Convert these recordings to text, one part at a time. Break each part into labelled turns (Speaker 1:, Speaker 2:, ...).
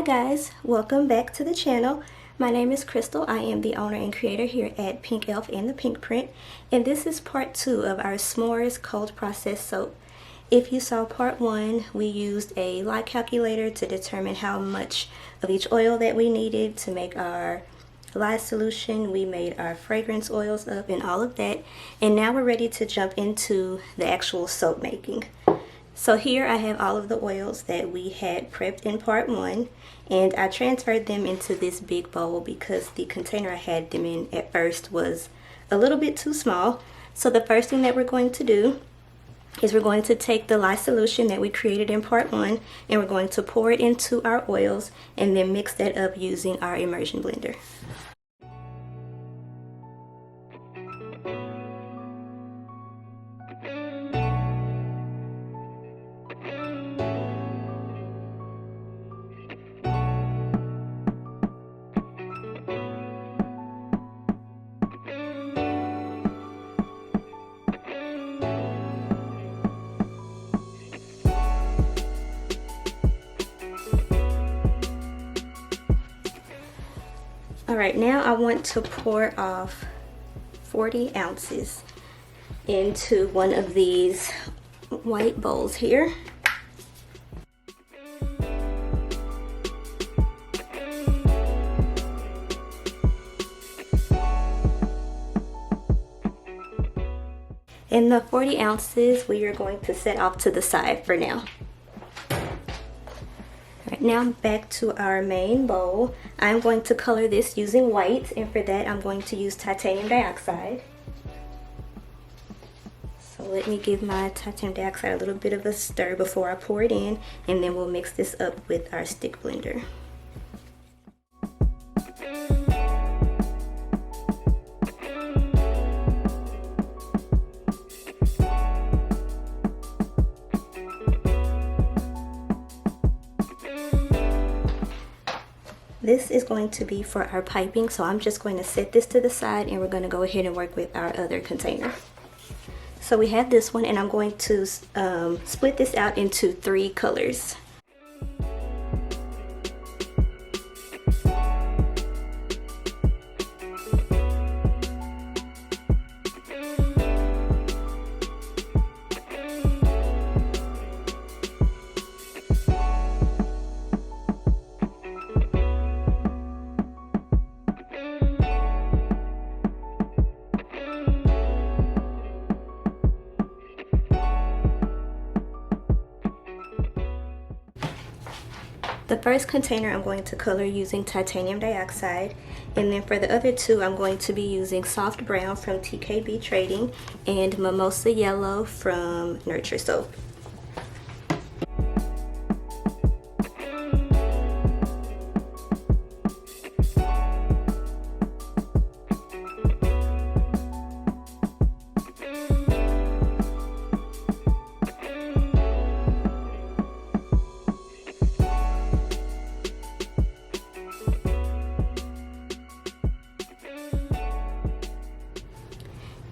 Speaker 1: guys, welcome back to the channel. My name is Crystal. I am the owner and creator here at Pienk and the Pienk Print, and this is part 2 of our s'mores cold process soap. If you saw part 1, we used a lye calculator to determine how much of each oil that we needed to make our lye solution. We made our fragrance oils up and all of that, and now we're ready to jump into the actual soap making. So here I have all of the oils that we had prepped in part 1, and I transferred them into this big bowl because the container I had them in at first was a little bit too small. So the first thing that we're going to do is we're going to take the lye solution that we created in part 1 and we're going to pour it into our oils and then mix that up using our immersion blender. Alright, now I want to pour off 40 ounces into one of these white bowls here. And the 40 ounces we are going to set off to the side for now. Alright, now back to our main bowl. I'm going to color this using white, and for that I'm going to use titanium dioxide. So let me give my titanium dioxide a little bit of a stir before I pour it in, and then we'll mix this up with our stick blender. This is going to be for our piping, so I'm just going to set this to the side and we're going to go ahead and work with our other container. So we have this one, and I'm going to split this out into 3 colors. The first container I'm going to color using titanium dioxide, and then for the other 2 I'm going to be using soft brown from TKB Trading and mimosa yellow from Nurture Soap.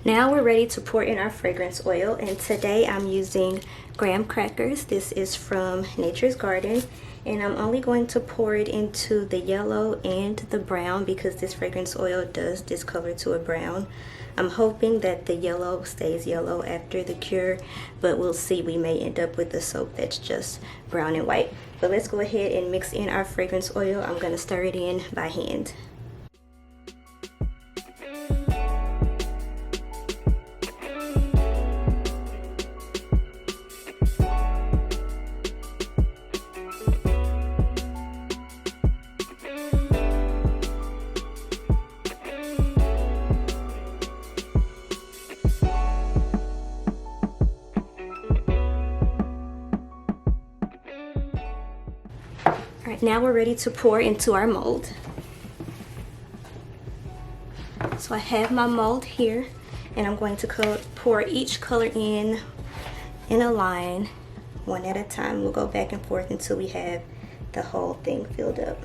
Speaker 1: Now we're ready to pour in our fragrance oil, and today I'm using graham crackers. This is from Nature's Garden, and I'm only going to pour it into the yellow and the brown because this fragrance oil does discolor to a brown. I'm hoping that the yellow stays yellow after the cure, but we'll see. We may end up with a soap that's just brown and white. But let's go ahead and mix in our fragrance oil. I'm going to stir it in by hand. Alright, now we're ready to pour into our mold. So I have my mold here, and I'm going to pour each color in a line, one at a time. We'll go back and forth until we have the whole thing filled up.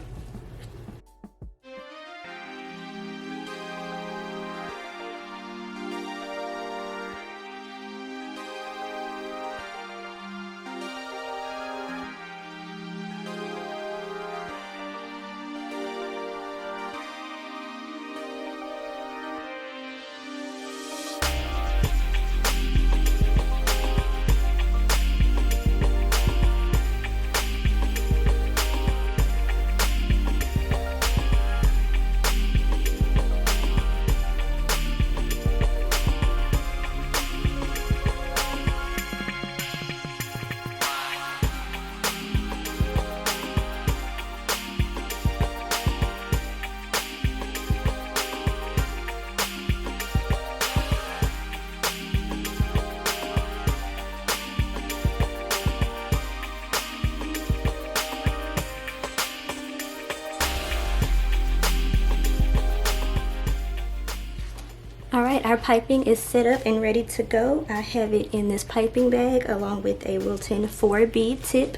Speaker 1: Alright, our piping is set up and ready to go. I have it in this piping bag along with a Wilton 4 bead tip.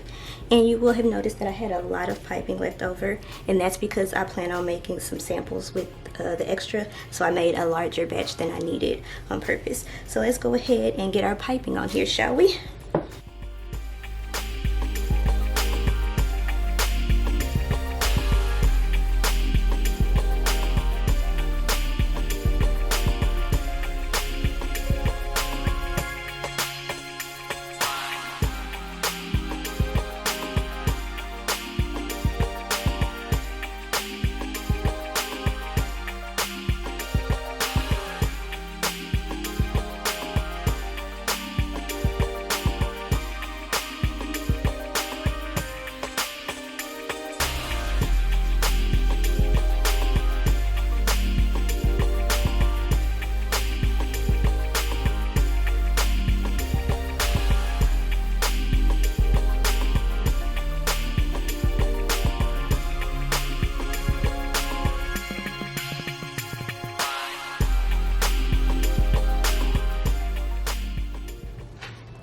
Speaker 1: And you will have noticed that I had a lot of piping left over, and that's because I plan on making some samples with the extra, so I made a larger batch than I needed on purpose. So let's go ahead and get our piping on here, shall we?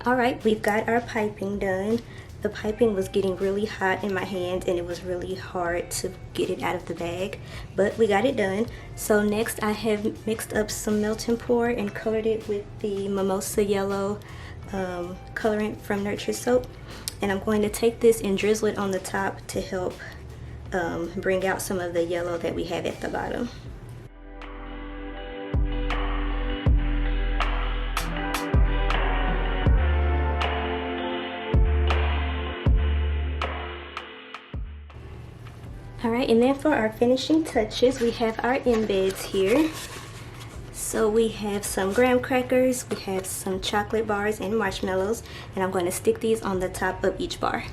Speaker 1: Alright, we've got our piping done. The piping was getting really hot in my hand and it was really hard to get it out of the bag, but we got it done. So next I have mixed up some melt and pour and colored it with the Mimosa Yellow colorant from Nurture Soap. And I'm going to take this and drizzle it on the top to help bring out some of the yellow that we have at the bottom. Alright, and then for our finishing touches, we have our embeds here. So we have some graham crackers, we have some chocolate bars and marshmallows, and I'm going to stick these on the top of each bar.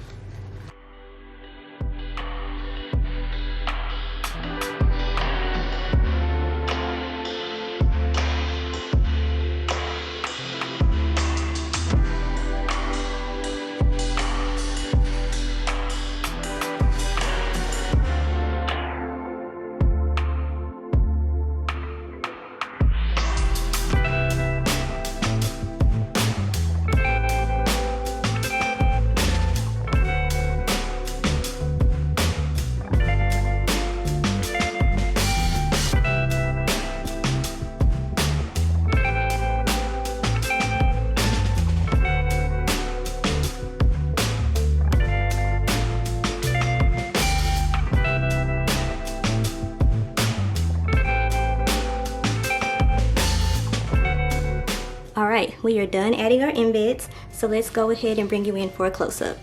Speaker 1: Alright, we are done adding our embeds, so let's go ahead and bring you in for a close-up.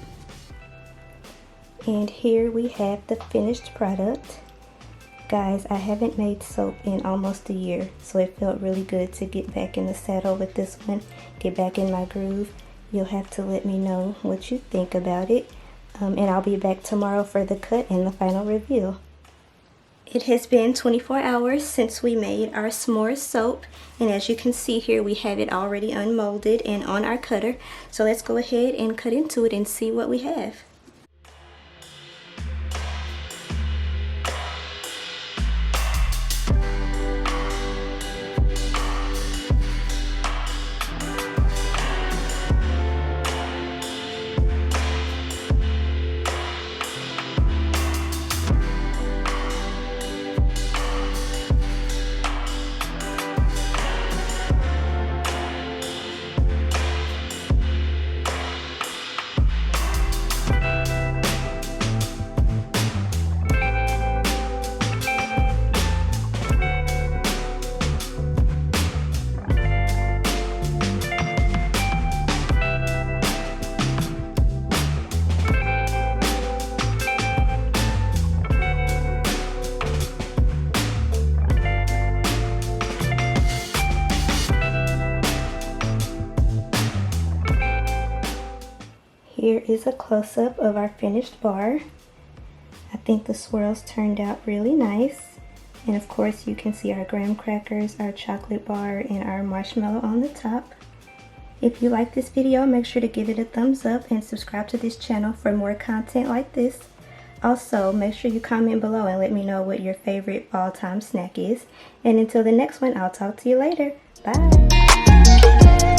Speaker 1: And here we have the finished product. Guys, I haven't made soap in almost a year, so it felt really good to get back in the saddle with this one, get back in my groove. You'll have to let me know what you think about it, and I'll be back tomorrow for the cut and the final review. It has been 24 hours since we made our s'mores soap, and as you can see here, we have it already unmolded and on our cutter. So let's go ahead and cut into it and see what we have. Here is a close-up of our finished bar. I think the swirls turned out really nice. And of course you can see our graham crackers, our chocolate bar, and our marshmallow on the top. If you like this video, make sure to give it a thumbs up and subscribe to this channel for more content like this. Also, make sure you comment below and let me know what your favorite fall time snack is. And until the next one, I'll talk to you later. Bye!